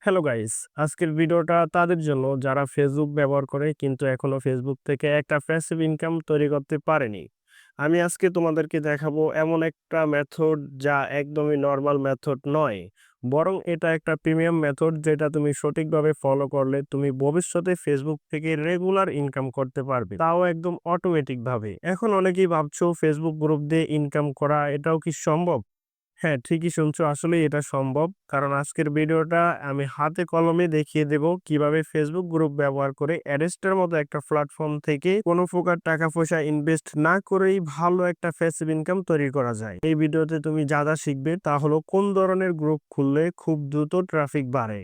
Hello guys, আজকের ভিডিওটা তাদের জন্য যারা ফেসবুক ব্যবহার করে কিন্তু এখনো ফেসবুক থেকে একটা প্যাসিভ ইনকাম তৈরি করতে পারেনি। আমি আজকে তোমাদেরকে দেখাবো এমন একটা মেথড যা একদমই নর্মাল মেথড নয়, বরং এটা একটা প্রিমিয়াম মেথড যেটা তুমি সঠিকভাবে ফলো করলে তুমি ভবিষ্যতে ফেসবুক থেকে রেগুলার ইনকাম করতে পারবে, তাও একদম অটোমেটিক ভাবে। এখন অনেকেই ভাবছো ফেসবুক গ্রুপ দিয়ে ইনকাম করা এটাও কি সম্ভব? হ্যাঁ, ঠিকই শুনছো। আসলেই এটা সম্ভব। কারণ আজকের ভিডিওটা আমি হাতে কলমে দেখিয়ে দেব কিভাবে ফেসবুক গ্রুপ ব্যবহার করে অ্যাডেস্টের মতো একটা প্ল্যাটফর্ম থেকে কোনো প্রকার টাকা পয়সা ইনভেস্ট না করেই ভালো একটা প্যাসিভ ইনকাম তৈরি করা যায়। এই ভিডিওতে তুমি যা শিখবে তা হলো কোন ধরনের গ্রুপ খুললে খুব দ্রুত ট্রাফিক বাড়ে,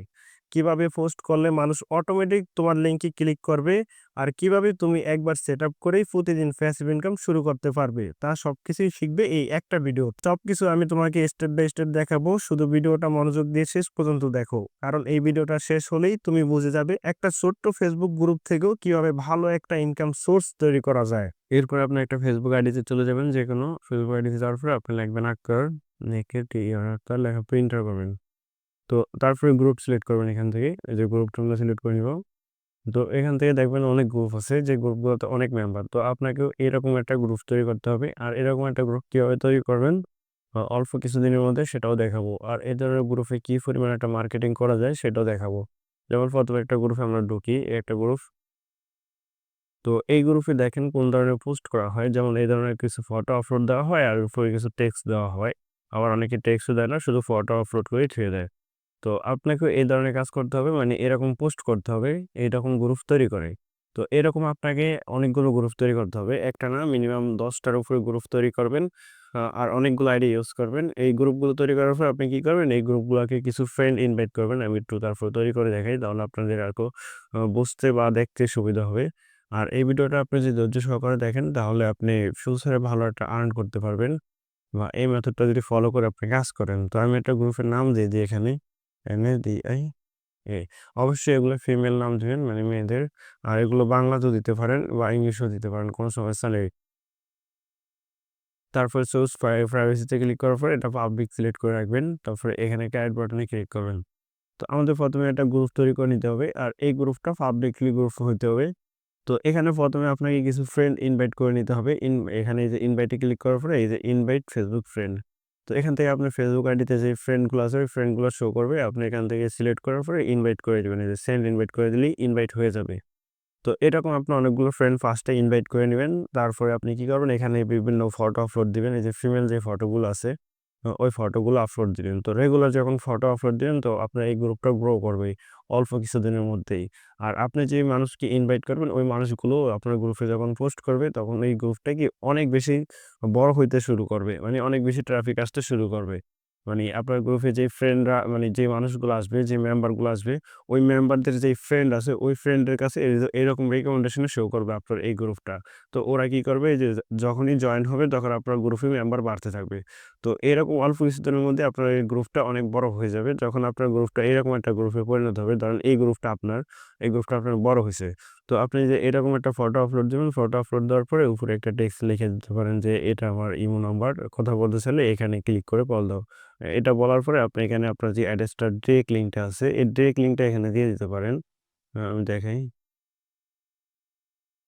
কিভাবে পোস্ট করলে মানুষ অটোমেটিক তোমার লিঙ্কে ক্লিক করবে, আর কিভাবে তুমি একবার সেটআপ করেই প্রতিদিন প্যাসিভ ইনকাম শুরু করতে পারবে। তা সবকিছুই শিখবে এই একটা ভিডিও। সবকিছু আমি তোমাকে স্টেপ বাই স্টেপ দেখাবো। শুধু ভিডিওটা মনোযোগ দিয়ে শেষ পর্যন্ত দেখো। কারণ এই ভিডিওটা শেষ হলেই তুমি বুঝে যাবে একটা ছোট্ট ফেসবুক গ্রুপ থেকেও কিভাবে ভালো একটা ইনকাম সোর্স তৈরি করা যায়। এরপর আপনি একটা ফেসবুক আইডিতে চলে যাবেন। যেকোনো ফেসবুক আইডিতে যাওয়ার পরে আপনি লিখবেন আক্তার, লিখে আক্তার লেখা প্রিন্টার করবেন। তো তারপরে গ্রুপ সিলেক্ট করবেন এখান থেকে। এই যে গ্রুপটা আমরা সিলেক্ট করে নিব। তো এখান থেকে দেখবেন অনেক গ্রুপ আছে, যে গ্রুপগুলোতে অনেক মেম্বার। তো আপনাকেও এরকম একটা গ্রুপ তৈরি করতে হবে। আর এরকম একটা গ্রুপ কিভাবে তৈরি করবেন অল্প কিছুদিনের মধ্যে সেটাও দেখাবো। আর এই ধরনের গ্রুপে কি পরিমাণ একটা মার্কেটিং করা যায় সেটাও দেখাবো। যেমন প্রথমে একটা গ্রুপে আমরা ঢুকি, একটা গ্রুপ। তো এই গ্রুপে দেখেন কোন ধরনের পোস্ট করা হয়। যেমন এই ধরনের কিছু ফটো আপলোড দেওয়া হয় আর উপরে কিছু টেক্সট দেওয়া হয়। আবার অনেকে টেক্সটও দেয় না, শুধু ফটো আপলোড করে ছেড়ে দেয়। তো আপনাকেও এই ধরনের কাজ করতে হবে, মানে এরকম পোস্ট করতে হবে, এইরকম গ্রুপ তৈরি করে। তো এরকম আপনাকে অনেকগুলো গ্রুপ তৈরি করতে হবে। একটা না, মিনিমাম 10টার উপরে গ্রুপ তৈরি করবেন। আর অনেকগুলো আইডি ইউজ করবেন। এই গ্রুপগুলো তৈরি করার পর আপনি কি করবেন, এই গ্রুপগুলোকে কিছু ফ্রেন্ড ইনভাইট করবেন। আমি একটু তারপর তৈরি করে দেখাই, তাহলে আপনাদের আরো বুঝতে বা দেখতে সুবিধা হবে। আর এই ভিডিওটা আপনি যদি ধৈর্য সহকারে দেখেন তাহলে আপনি ফিউচারে ভালো একটা আর্ন করতে পারবেন, বা এই মেথডটা যদি ফলো করে আপনি কাজ করেন। তো আমি একটা গ্রুপের নাম দিয়ে দিই এখানে, NADI এ। অবশ্যই এগুলো ফিমেল নাম দিবেন, মানে মেয়েদের। আর এগুলো বাংলাতেও দিতে পারেন বা ইংলিশেও দিতে পারেন, কোনো সমস্যা নেই। তারপরে চুজ প্রাইভেসিতে ক্লিক করার পর এটা পাবলিক সিলেক্ট করে রাখবেন। তারপরে এখানে ক্রিয়েট বাটনে ক্লিক করবেন। তো আমাদের প্রথমে একটা গ্রুপ তৈরি করে নিতে হবে, আর এই গ্রুপটা পাবলিকলি গ্রুপ হইতে হবে। তো এখানে প্রথমে আপনাকে কিছু ফ্রেন্ড ইনভাইট করে নিতে হবে। এখানে এই যে ইনভাইটে ক্লিক করার পরে এই যে ইনভাইট ফেসবুক ফ্রেন্ড। তো এখান থেকে আপনার ফেসবুক আইডিতে যে ফ্রেন্ডগুলো আছে ওই ফ্রেন্ডগুলো শো করবে। আপনি এখান থেকে সিলেক্ট করার পরে ইনভাইট করে দিবেন। এই যে সেন্ড ইনভাইট করে দিলেই ইনভাইট হয়ে যাবে। তো এরকম আপনি অনেকগুলো ফ্রেন্ড ফার্স্টে ইনভাইট করে নিবেন। তারপরে আপনি কি করবেন, এখানে বিভিন্ন ফটো আপলোড দিবেন। এই যে ফিমেল যে ফটোগুলো আছে ওই ফটোগুলো আপলোড দিবেন। তো রেগুলার যখন ফটো আপলোড দিবেন তো আপনার এই গ্রুপটা গ্রো করবে অল্প কিছুদিনের মধ্যেই। আর আপনি যে মানুষকে ইনভাইট করবেন ওই মানুষগুলো আপনার গ্রুপে যখন পোস্ট করবে তখন এই গ্রুপটা কি অনেক বেশি বড় হইতে শুরু করবে, মানে অনেক বেশি ট্রাফিক আসতে শুরু করবে। মানে আপনার গ্রুপে যে ফ্রেন্ডরা, মানে যে মানুষগুলো আসবে, যে মেম্বারগুলো আসবে, ওই মেম্বারদের যেই ফ্রেন্ড আছে ওই ফ্রেন্ডের কাছে এরকম রিকমেন্ডেশনে শো করবে আপনার এই গ্রুপটা। তো ওরা কি করবে, যে যখনই জয়েন হবে তখন আপনার গ্রুপে মেম্বার বাড়তে থাকবে। তো এরকম অল্প কিছুদিনের মধ্যে আপনার এই গ্রুপটা অনেক বড় হয়ে যাবে। যখন আপনার গ্রুপটা এরকম একটা গ্রুপে পরিণত হবে, ধরেন এই গ্রুপটা আপনার, এই গ্রুপটা আপনার বড় হয়েছে। তো আপনি যে এরকম একটা ফটো আপলোড দিবেন, ফটো আপলোড দেওয়ার পরে উপরে একটা টেক্সট লিখে দিতে পারেন যে এটা আমার ইমো নাম্বার, কথা বলতে চাইলে এখানে ক্লিক করে কল দাও। এটা বলার পরে আপনি এখানে আপনার যে অ্যাড্রেসটার ডিরেক্ট লিঙ্কটা আছে এই ডিরেক্ট লিঙ্কটা এখানে দিয়ে দিতে পারেন। আমি দেখাই।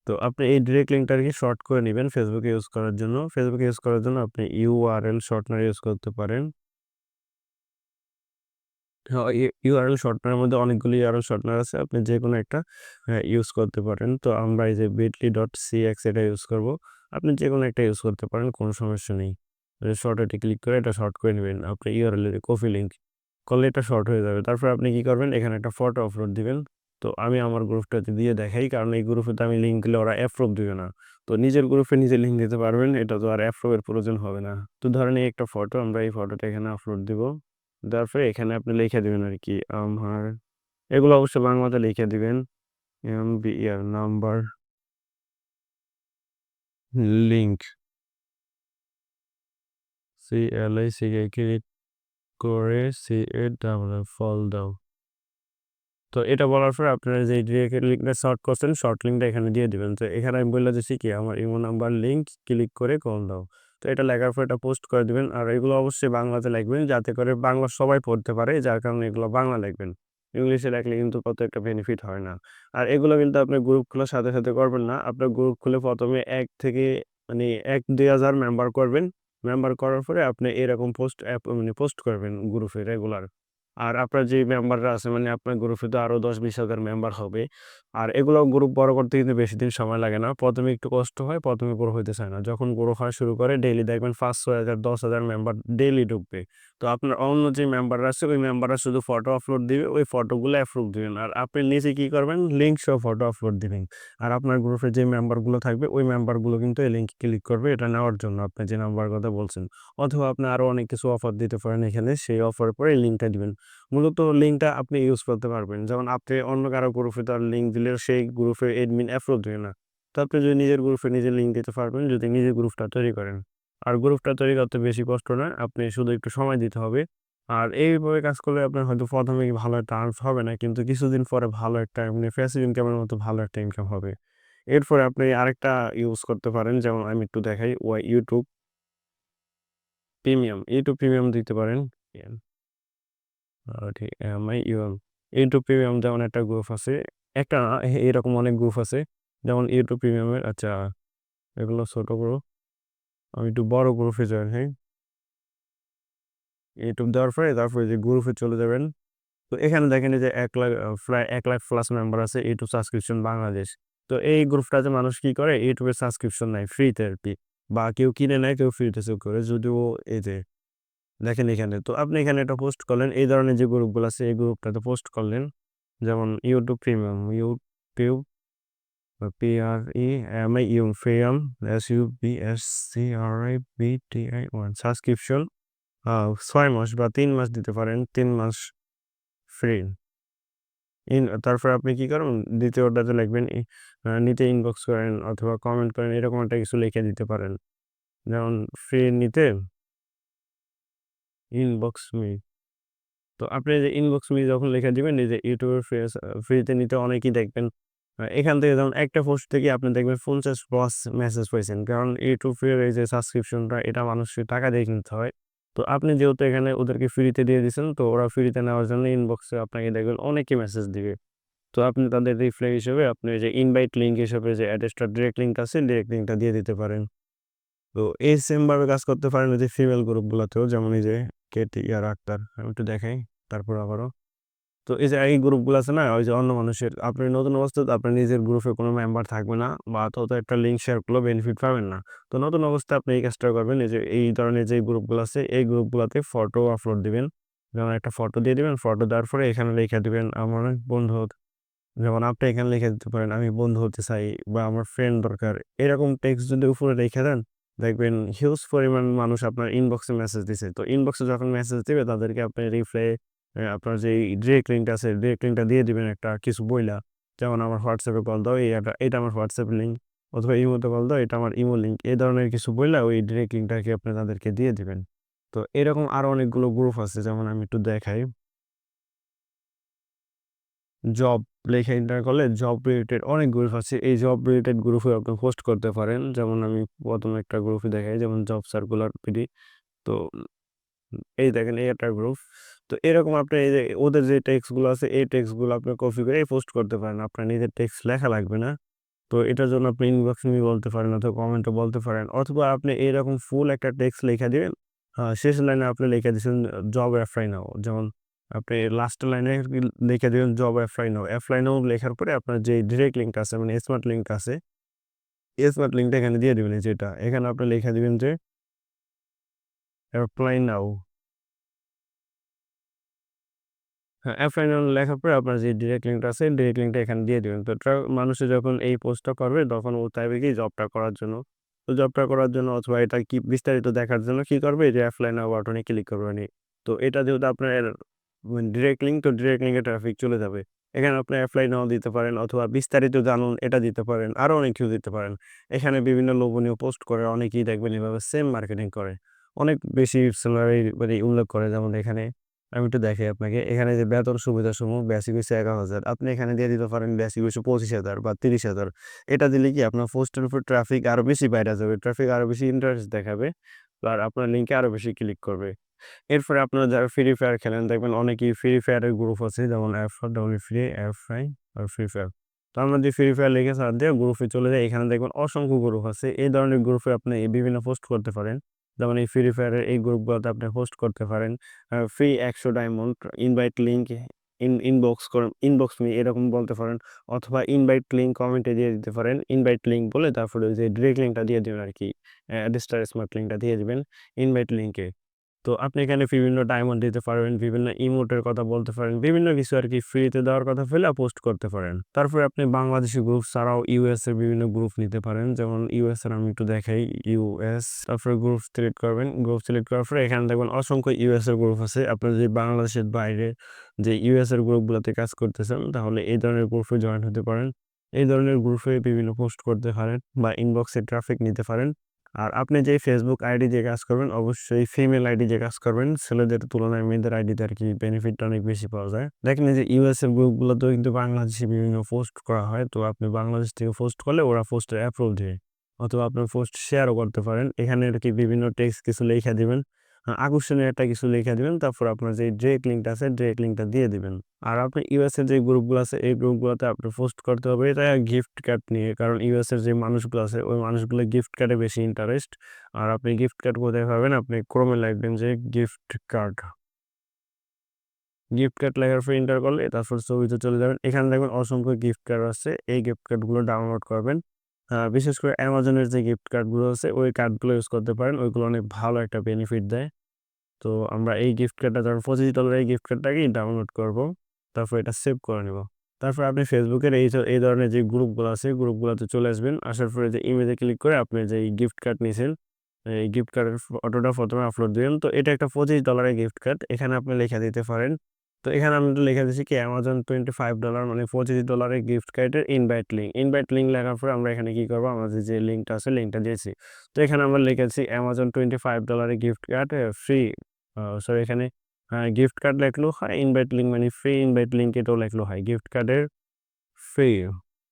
তো আপনি এই ডিরেক্ট লিঙ্কটা আরকি শর্ট করে নিবেন ফেসবুকে ইউজ করার জন্য। ফেসবুকে ইউজ করার জন্য আপনি URL শর্টনার ইউজ করতে পারেন। হ্যাঁ, URL শর্টনারের মধ্যে অনেকগুলো URL শর্টনার আছে। আপনি যেকোনো একটা ইউজ করতে পারেন। তো আমরা এই যে bit.ly.cx এটা ইউজ করব। আপনি যেকোনো একটা ইউজ করতে পারেন, কোনো সমস্যা নেই। শর্ট এ ক্লিক করে এটা শর্ট করে নিবেন। আপনি URL এর কপি লিঙ্ক করলে এটা শর্ট হয়ে যাবে। তারপর আপনি কি করবেন, এখানে একটা ফটো আপলোড দিবেন। তো আমি আমার গ্রুপটাতে দিয়ে দেখাই, কারণ এই গ্রুপে তো আমি লিঙ্ক দিলে ওরা অ্যাপ্রুভ দিবে না। তো নিজের গ্রুপে নিজে লিঙ্ক দিতে পারবেন, এটা তো আর অ্যাপ্রুভ এর প্রয়োজন হবে না। তো ধরেন এই একটা ফটো, আমরা এই ফটোটা এখানে আপলোড দিব। দেওয়ার পরে এখানে আপনি লিখে দিবেন আরকি আমার, এগুলো অবশ্যই বাংলাতে লিখে দিবেন। MBR number link CLICK click করে ফল দাও। তো এটা বলার পরে আপনারা যে ডিরেক্ট লিঙ্কটা শর্ট করছেন, শর্ট লিঙ্কটা এখানে দিয়ে দিবেন। তো এখানে আমি বইলা দিছি কি আমার ইমো নাম্বার লিঙ্ক ক্লিক করে কল দাও। তো এটা লেখার পর এটা পোস্ট করে দিবেন। আর এগুলো অবশ্যই বাংলাতে লিখবেন যাতে করে বাংলা সবাই পড়তে পারে, যার কারণে এগুলো বাংলা লিখবেন। ইংলিশে লেখলে কিন্তু কত একটা বেনিফিট হয় না। আর এগুলো কিন্তু আপনি গ্রুপ খোলার সাথে, সাথে করবেন না। আপনার গ্রুপ খুলে ১ম এ ১ থেকে মানে ১-২,০০০ মেম্বার করবেন। মেম্বার করার পরে আপনি এরকম পোস্ট করবেন গ্রুপে রেগুলার। আর আপনার যে মেম্বাররা আছে মানে আপনার গ্রুপে তো আরো ১০-২০,০০০ মেম্বার হবে। আর এগুলো গ্রুপ বড় করতে কিন্তু বেশি দিন সময় লাগে না। ১ম এ একটু কষ্ট হয়, ১ম এ বড় হইতে চায় না। যখন বড় হওয়া শুরু করে ডেইলি দেখবেন ৫-৬,০০০, ১০,০০০ মেম্বার ডেইলি ঢুকবে। তো আপনার অন্য যে মেম্বাররা আছে ওই মেম্বাররা শুধু ফটো আপলোড দিবে, ওই ফটোগুলো অ্যাপ্রুভ দিবেন। আর আপনি নিচে কি করবেন? লিঙ্ক সহ ফটো আপলোড দিবেন। আর আপনার গ্রুপে যে মেম্বারগুলো থাকবে ওই মেম্বারগুলো কিন্তু এই লিঙ্কে ক্লিক করবে এটা নেওয়ার জন্য আপনি যে নাম্বার কথা বলছেন। অথবা আপনি আরো অনেক কিছু অফার দিতে পারেন এখানে। সেই অফারের পরে এই লিঙ্কটা দিবেন। মূলত লিঙ্কটা আপনি ইউজ করতে পারবেন। যেমন আপনি অন্য কারো গ্রুপে তার লিঙ্ক দিলে সেই গ্রুপে অ্যাডমিন অ্যাপ্রুভ দিবে না। তো আপনি যদি নিজের গ্রুপে নিজে লিঙ্ক দিতে পারবেন যদি নিজের গ্রুপটা তৈরি করেন। আর গ্রুপটা তৈরি করতে বেশি কষ্ট না। আপনি শুধু একটু সময় দিতে হবে। আর এইভাবে কাজ করলে আপনার হয়তো ১ম এই ভালো একটা আর্নস হবে না। কিন্তু কিছুদিন পরে ভালো একটা এমনি প্যাসিভ ইনকামের মতো ভালো একটা ইনকাম হবে। এরপরে আপনি আরেকটা ইউজ করতে পারেন। যেমন আমি একটু দেখাই YouTube প্রিমিয়াম। YouTube প্রিমিয়াম দিতে পারেন। ঠিক YouTube প্রিমিয়াম যেমন একটা গ্রুপ আছে। একটা না এরকম অনেক গ্রুপ আছে। যেমন YouTube প্রিমিয়ামের আচ্ছা এগুলো ছোট গ্রুপ। আমি একটু বড় গ্রুপে জয়েন হই। YouTube দেওয়ার পরে তারপরে যে গ্রুপে চলে যাবেন। তো এখানে দেখেন এই যে ১,০০,০০০ প্রায় ১,০০,০০০ প্লাস মেম্বার আছে YouTube সাবস্ক্রিপশন বাংলাদেশ। তো এই গ্রুপটাতে মানুষ কি করে YouTube এর সাবস্ক্রিপশন নেয় ফ্রিতে আরকি। বা কেউ কিনে নেয়, কেউ ফ্রিতে সেভ করে। যদিও এই যে দেখেন এখানে। তো আপনি এখানে একটা পোস্ট করলেন। এই ধরনের যে গ্রুপগুলো আছে এই গ্রুপটাতে পোস্ট করলেন। যেমন YouTube premium, YouTube premium SUBSCRIPTION subscription ৬ মাস বা ৩ মাস দিতে পারেন। ৩ মাস ফ্রি। তারপরে আপনি কি করবেন? ২য় টাতে লিখবেন নিতে ইনবক্স করেন অথবা কমেন্ট করেন এরকম একটা কিছু লিখে দিতে পারেন। যেমন ফ্রি নিতে ইনবক্স মি। তো আপনি যে ইনবক্স মি যখন লিখে দিবেন এই যে YouTube এর ফ্রিতে নিতে অনেকেই দেখবেন এখান থেকে যেমন একটা পোস্ট থেকে আপনি দেখবেন ৫০ প্লাস মেসেজ পাইছেন। কারণ YouTube এর এই যে সাবস্ক্রিপশনটা এটা মানুষকে টাকা দিয়ে কিনতে হয়। তো আপনি যেহেতু এখানে ওদেরকে ফ্রিতে দিয়ে দিছেন তো ওরা ফ্রিতে নেওয়ার জন্য ইনবক্সে আপনাকে দেখবেন অনেকেই মেসেজ দিবে। তো আপনি তাদের রিপ্লাই হিসেবে আপনি যে ইনভাইট লিঙ্ক হিসেবে যে অ্যাড্রেসটা ডিরেক্ট লিঙ্ক আছে ডিরেক্ট লিঙ্কটা দিয়ে দিতে পারেন। তো এই সেম ভাবে কাজ করতে পারেন ওই যে ফিমেল গ্রুপগুলাতেও যেমন এই যে আক্তার আমি একটু দেখাই তারপর আবারও। তো এই যে এই গ্রুপগুলো আছে না ওই যে অন্য মানুষের আপনি নতুন অবস্থায় আপনার নিজের গ্রুপে কোনো মেম্বার থাকবে না বা তত একটা লিঙ্ক শেয়ার করলেও বেনিফিট পাবেন না। তো নতুন অবস্থায় আপনি এই কাজটা করবেন এই যে এই ধরনের যে গ্রুপগুলো আছে এই গ্রুপগুলোতে ফটো আপলোড দিবেন। যেমন একটা ফটো দিয়ে দিবেন ফটো দেওয়ার পরে এখানে লিখে দিবেন আমার বন্ধু যেমন আপনি এখানে লিখে দিতে পারেন আমি বন্ধু হতে চাই বা আমার ফ্রেন্ড দরকার। এরকম টেক্সট যদি উপরে রেখে দেন দেখবেন হিউজ পরিমাণ মানুষ আপনার ইনবক্সে মেসেজ দিছে। তো ইনবক্সে যখন মেসেজ দিবে তাদেরকে আপনি রিপ্লাই আপনার যেই ডিরেক্ট লিঙ্কটা আছে ডিরেক্ট লিঙ্কটা দিয়ে দিবেন একটা কিছু বইলা। যেমন আমার হোয়াটসঅ্যাপে কল দাও এটা আমার হোয়াটসঅ্যাপ লিঙ্ক অথবা ইমোতে কল দাও এটা আমার ইমো লিঙ্ক। এই ধরনের কিছু বইলা ওই ডিরেক্ট লিঙ্কটাকে আপনি তাদেরকে দিয়ে দিবেন। তো এরকম আরো অনেকগুলো গ্রুপ আছে যেমন আমি একটু দেখাই। জব লেখা এন্টার করলে জব রিলেটেড অনেক গ্রুপ আছে। এই জব রিলেটেড গ্রুপে আপনি পোস্ট করতে পারেন। যেমন আমি ১ম একটা গ্রুপে দেখাই যেমন জব সার্কুলার পিডি। তো এই দেখেন এই একটা গ্রুপ। তো এরকম আপনি এই যে ওদের যে টেক্সট গুলো আছে এই টেক্সট গুলো আপনি কপি করে পোস্ট করতে পারেন। আপনার নিজের টেক্সট লেখা লাগবে না। তো এটার জন্য আপনি ইনবক্স মি বলতে পারেন অথবা কমেন্টে বলতে পারেন অথবা আপনি এরকম ফুল একটা টেক্সট লিখে দিবেন। শেষ লাইনে আপনি লিখে দিয়েছেন জব অ্যাপ্লাই নাও। যেমন আপনি লাস্টের লাইনে লিখে দিবেন জব অ্যাপ্লাই নাও। অ্যাপ্লাই নাও লেখার পরে আপনার যে ডিরেক্ট লিঙ্কটা আছে মানে স্মার্ট লিঙ্ক আছে, স্মার্ট লিঙ্কটা এখানে দিয়ে দিবেন এই যে এটা। এখানে আপনি লিখে দিবেন যে অ্যাপ্লাই নাও। হ্যাঁ, অ্যাপ্লাই নাও লেখার পরে আপনার যে ডিরেক্ট লিঙ্কটা আছে ডিরেক্ট লিঙ্কটা এখানে দিয়ে দিবেন। তো মানুষে যখন এই পোস্টটা করবে তখন ও চাইবে কি জবটা করার জন্য। তো জবটা করার জন্য অথবা এটা কি বিস্তারিত দেখার জন্য কি করবে যে অ্যাপ্লাই নাও বাটনে ক্লিক করবে নি। তো এটা যেহেতু আপনার ডিরেক্ট লিঙ্ক তো ডিরেক্ট লিঙ্কে ট্রাফিক চলে যাবে। এখানে আপনি অ্যাপ্লাই নাও দিতে পারেন অথবা বিস্তারিত জানুন এটা দিতে পারেন। আরো অনেক কিছু দিতে পারেন। এখানে বিভিন্ন লোভনীয় পোস্ট করে অনেকেই দেখবেন এভাবে সেম মার্কেটিং করে। অনেক বেশি সেলারি মানে উল্লেখ করে যেমন এখানে আমি একটু দেখাই আপনাকে। এখানে যে বেতন সুবিধাসমূহ বেসিক হইছে ১১,০০০ আপনি এখানে দিয়ে দিতে পারেন বেসিক হইছে ২৫,০০০ বা ৩০,০০০। এটা দিলে কি আপনার পোস্টের উপর ট্রাফিক আরো বেশি বাইরা যাবে। ট্রাফিক আরো বেশি ইন্টারেস্ট দেখাবে। আর আপনার লিঙ্কে আরো বেশি ক্লিক করবে। এরপরে আপনারা যারা ফ্রি ফায়ার খেলেন দেখবেন অনেকেই ফ্রি ফায়ারের গ্রুপ আছে যেমন F4 আর ফ্রি ফায়ার। তো আমরা যদি ফ্রি ফায়ার লিখে সার্চ দিয়ে গ্রুপে চলে যাই এখানে দেখবেন অসংখ্য গ্রুপ আছে। এই ধরনের গ্রুপে আপনি বিভিন্ন পোস্ট করতে পারেন। যেমন এই ফ্রি ফায়ারের এই গ্রুপগুলোতে আপনি হোস্ট করতে পারেন। Free ১০০ diamond, invite link, inbox me এরকম বলতে পারেন। অথবা ইনভাইট লিঙ্ক কমেন্টে দিয়ে দিতে পারেন। ইনভাইট লিঙ্ক বলে তারপরে ওই যে ডিরেক্ট লিঙ্কটা দিয়ে দিবেন আরকি। অ্যাডস্টার স্মার্ট লিঙ্কটা দিয়ে দিবেন ইনভাইট লিঙ্কে। তো আপনি এখানে বিভিন্ন ডায়মন্ড দিতে পারবেন, বিভিন্ন ইমোটের কথা বলতে পারেন, বিভিন্ন কিছু আরকি ফ্রিতে দেওয়ার কথা ফেলে পোস্ট করতে পারেন। তারপরে আপনি বাংলাদেশি গ্রুপ ছাড়াও ইউএস এর বিভিন্ন গ্রুপ নিতে পারেন। যেমন ইউএস এর আমি একটু দেখাই, ইউএস তারপরে গ্রুপ সিলেক্ট করবেন। গ্রুপ সিলেক্ট করার পরে এখানে দেখবেন অসংখ্য ইউএস এর গ্রুপ আছে। আপনি যদি বাংলাদেশের বাইরে যে ইউএস এর গ্রুপগুলোতে কাজ করতেছেন তাহলে এই ধরনের গ্রুপে জয়েন হতে পারেন। এই ধরনের গ্রুপে বিভিন্ন পোস্ট করতে পারেন বা ইনবক্সে ট্রাফিক নিতে পারেন। আর আপনি যে ফেসবুক আইডি দিয়ে কাজ করবেন অবশ্যই ফিমেল আইডি দিয়ে কাজ করবেন। ছেলেদের তুলনায় মেয়েদের আইডিতে আরকি বেনিফিটটা অনেক বেশি পাওয়া যায়। দেখেন এই যে ইউএস এর গ্রুপগুলোতেও কিন্তু বাংলাদেশী বিভিন্ন পোস্ট করা হয়। তো আপনি বাংলাদেশ থেকে পোস্ট করলে ওরা পোস্টের অ্যাপ্রুভ দিবে। অথবা আপনার পোস্ট শেয়ারও করতে পারেন। এখানে আরকি বিভিন্ন টেক্সট কিছু লেখা দিবেন। আকর্ষণীয় একটা কিছু লেখা দিবেন। তারপর আপনার যে ডিরেক্ট লিঙ্কটা আছে ডিরেক্ট লিঙ্কটা দিয়ে দিবেন। আর আপনি ইউএস এর যে গ্রুপগুলো আছে এই গ্রুপগুলোতে আপনার পোস্ট করতে হবে এটা গিফট কার্ড নিয়ে। কারণ ইউএস এর যে মানুষগুলো আছে ওই মানুষগুলো গিফট কার্ডে বেশি ইন্টারেস্ট। আর আপনি গিফট কার্ড কোথায় পাবেন? আপনি ক্রোমে লিখবেন যে গিফট কার্ড। গিফট কার্ড লেখার পর এন্টার করলে তারপর ছবিতে চলে যাবেন। এখানে দেখবেন অসংখ্য গিফট কার্ড আছে। এই গিফট কার্ডগুলো ডাউনলোড করবেন। বিশেষ করে অ্যামাজনের যে গিফট কার্ডগুলো আছে ওই কার্ডগুলো ইউজ করতে পারেন। ওইগুলো অনেক ভালো একটা বেনিফিট দেয়। তো আমরা এই গিফট কার্ডটা যখন $25 এই গিফট কার্ডটাকেই ডাউনলোড করব। তারপর এটা সেভ করে নিব। তারপর আপনি ফেসবুকের এই ধরনের যে গ্রুপগুলো আছে গ্রুপগুলোতে চলে আসবেন। আসার পরে যে ইমেজে ক্লিক করে আপনি যে গিফট কার্ড নিছেন, এই গিফট কার্ডের ফটোটা ১ম এ আপলোড দিবেন। তো এটা একটা $25 এর গিফট কার্ড। এখানে আপনি লিখে দিতে পারেন। তো এখানে আমি একটু লিখে দিচ্ছি কি Amazon $25 মানে $25 এর গিফট কার্ডের ইনভাইট লিঙ্ক। ইনভাইট লিঙ্ক লেখার পরে আমরা এখানে কি করব? আমাদের যে লিঙ্কটা আছে লিঙ্কটা দিয়েছি। তো এখানে আমরা লিখেছি Amazon $25 এর গিফট কার্ড ফ্রি। সরি এখানে গিফট কার্ড লেখলেও হয়, ইনভাইট লিঙ্ক মানে ফ্রি ইনভাইট লিঙ্ক এটাও লেখলেও হয়। গিফট কার্ডের ফ্রি,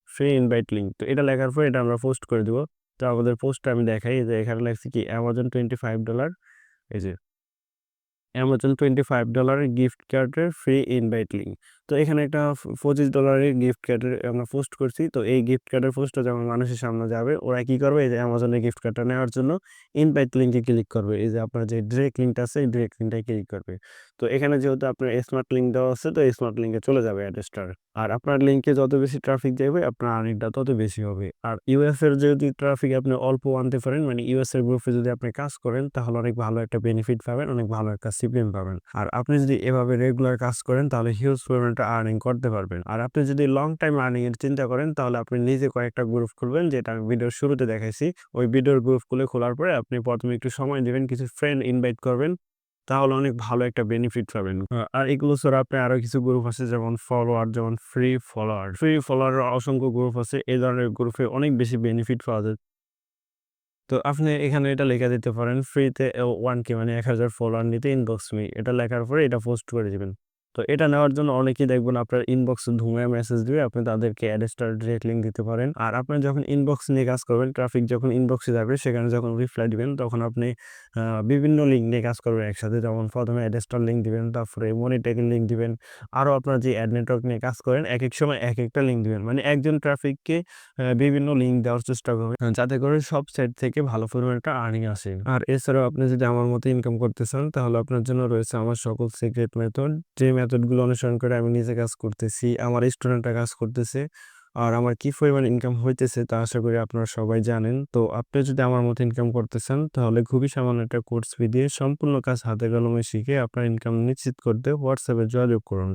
ফ্রি ইনভাইট লিঙ্ক। তো এটা লেখার পরে এটা আমরা পোস্ট করে দিব। তো আমাদের পোস্টটা আমি দেখাই যে এখানে লেখছি কি Amazon $25 এই যে Amazon $25 এর গিফট কার্ডের ফ্রি ইনভাইট লিঙ্ক। তো এখানে একটা $25 এর গিফট কার্ডের আমরা পোস্ট করছি। তো এই গিফট কার্ডের পোস্টটা যখন মানুষের সামনে যাবে ওরা কি করবে? এই যে Amazon এর গিফট কার্ডটা নেওয়ার জন্য ইনভাইট লিঙ্কে ক্লিক করবে। এই যে আপনার যে ডিরেক্ট লিঙ্কটা আছে এই ডিরেক্ট লিঙ্কটায় ক্লিক করবে। তো এখানে যেহেতু আপনার স্মার্ট লিঙ্ক দেওয়া আছে তো স্মার্ট লিঙ্কে চলে যাবে অ্যাড্রেসটার। আর আপনার লিঙ্কে যত বেশি ট্রাফিক যাবে আপনার আর্নিংটা তত বেশি হবে। আর ইউএস এর যদি ট্রাফিক আপনি অল্প আনতে পারেন মানে ইউএস এর গ্রুপে যদি আপনি কাজ করেন তাহলে অনেক ভালো একটা বেনিফিট পাবেন, অনেক ভালো একটা সিপিএম পাবেন। আর আপনি যদি এভাবে রেগুলার কাজ করেন তাহলে হিউজ পরিমাণটা আর্নিং করতে পারবেন। আর আপনি যদি লং টাইম আর্নিং এর চিন্তা করেন তাহলে আপনি নিজে কয়েকটা গ্রুপ খুলবেন যেটা আমি ভিডিওর শুরুতে দেখাইছি। ওই ভিডিওর গ্রুপগুলো খোলার পরে আপনি ১ম এ একটু সময় দিবেন, কিছু ফ্রেন্ড ইনভাইট করবেন। তাহলে অনেক ভালো একটা বেনিফিট পাবেন। আর এগুলো ছাড়া আপনি আরো কিছু গ্রুপ আছে যেমন ফলোয়ার, যেমন ফ্রি ফলোয়ার। ফ্রি ফলোয়ারের অসংখ্য গ্রুপ আছে। এই ধরনের গ্রুপে অনেক বেশি বেনিফিট পাওয়া যায়। তো আপনি এখানে এটা লিখে দিতে পারেন ফ্রিতে 1K মানে ১,০০০ ফলোয়ার নিতে ইনবক্স মি। এটা লেখার পরে এটা পোস্ট করে দিবেন। তো এটা নেওয়ার জন্য অনেকেই দেখবেন আপনার ইনবক্সে ধুমায় মেসেজ দিবে। আপনি তাদেরকে অ্যাড স্টার ডিরেক্ট লিঙ্ক দিতে পারেন। আর আপনি যখন ইনবক্স নিয়ে কাজ করবেন, ট্রাফিক যখন ইনবক্সে যাবে সেখানে যখন রিপ্লাই দিবেন তখন আপনি বিভিন্ন লিঙ্ক নিয়ে কাজ করবেন একসাথে। যেমন ১ম এ অ্যাড স্টার লিঙ্ক দিবেন, তারপরে মনি ট্যাগের লিঙ্ক দিবেন। আরো আপনার যে অ্যাড নেটওয়ার্ক নিয়ে কাজ করেন একেক সময় একেকটা লিঙ্ক দিবেন। মানে একজন ট্রাফিককে বিভিন্ন লিঙ্ক দেওয়ার চেষ্টা করবেন যাতে করে সব সাইট থেকে ভালো পরিমাণে একটা আর্নিং আসে। আর এছাড়াও আপনি যদি আমার মতো ইনকাম করতে চান তাহলে আপনার জন্য রয়েছে আমার সকল সিক্রেট মেথড। যে মেথডগুলো অনুসরণ করে আমি নিজে কাজ করতেছি, আমার স্টুডেন্টরা কাজ করতেছে। আর আমার কি পরিমাণ ইনকাম হইতেছে তা আশা করি আপনারা সবাই জানেন। তো আপনি যদি আমার মতো ইনকাম করতে চান তাহলে খুবই সামান্য একটা কোর্স ফি দিয়ে সম্পূর্ণ কাজ হাতে কলমে শিখে আপনার ইনকাম নিশ্চিত করতে হোয়াটসঅ্যাপে যোগাযোগ করুন।